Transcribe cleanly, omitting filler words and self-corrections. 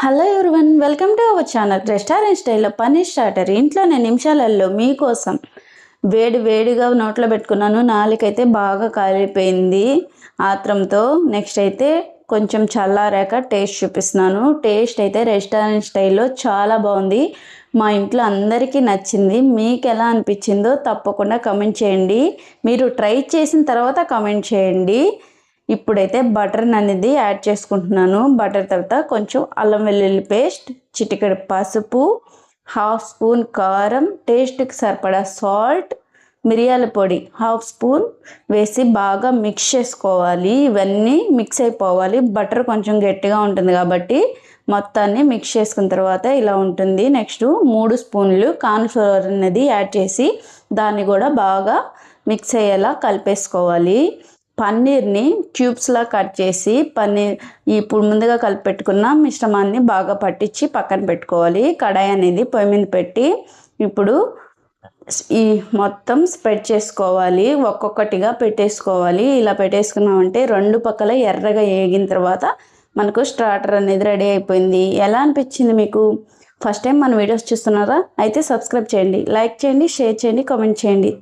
Hello everyone, welcome to our channel. Restaurant స్టైల్లో paneer starter ఇంట్లోనే నిమిషాలలో మీకోసం వేడిగా నోట్లో పెట్టుకున్నాను. నాలుకైతే బాగా కాలిపోయింది ఆత్రంతో. నెక్స్ట్ అయితే కొంచెం చల్లారాక టేస్ట్ చూపిస్తున్నాను. టేస్ట్ అయితే రెస్టారెంట్ స్టైల్లో చాలా బాగుంది. మా ఇంట్లో అందరికీ నచ్చింది. మీకు ఎలా అనిపించిందో తప్పకుండా కమెంట్ చేయండి. మీరు ట్రై చేసిన తర్వాత కమెంట్ చేయండి. ఇప్పుడైతే బటర్ అనేది యాడ్ చేసుకుంటున్నాను. బటర్ తర్వాత కొంచెం అల్లం వెల్లుల్లి పేస్ట్, చిటికెడు పసుపు, హాఫ్ స్పూన్ కారం, టేస్ట్కి సరిపడా సాల్ట్, మిరియాల పొడి హాఫ్ స్పూన్ వేసి బాగా మిక్స్ చేసుకోవాలి. ఇవన్నీ మిక్స్ అయిపోవాలి. బటర్ కొంచెం గట్టిగా ఉంటుంది కాబట్టి మొత్తాన్ని మిక్స్ చేసుకున్న తర్వాత ఇలా ఉంటుంది. నెక్స్ట్ 3 స్పూన్లు కార్న్ఫ్లవర్ అనేది యాడ్ చేసి దాన్ని కూడా బాగా మిక్స్ అయ్యేలా కలిపేసుకోవాలి. పన్నీర్ని క్యూబ్స్లా కట్ చేసి ఇప్పుడు ముందుగా కలిపి పెట్టుకున్న మిశ్రమాన్ని బాగా పట్టించి పక్కన పెట్టుకోవాలి. కడాయి అనేది పొయ్యి మీద పెట్టి ఇప్పుడు ఈ మొత్తం స్ప్రెడ్ చేసుకోవాలి. ఒక్కొక్కటిగా పెట్టేసుకోవాలి. ఇలా పెట్టేసుకున్నామంటే 2 పక్కల ఎర్రగా వేగిన తర్వాత మనకు స్టార్టర్ అనేది రెడీ అయిపోయింది. ఎలా అనిపించింది మీకు? ఫస్ట్ టైం మన వీడియోస్ చూస్తున్నారా? అయితే సబ్స్క్రైబ్ చేయండి, లైక్ చేయండి, షేర్ చేయండి, కామెంట్ చేయండి.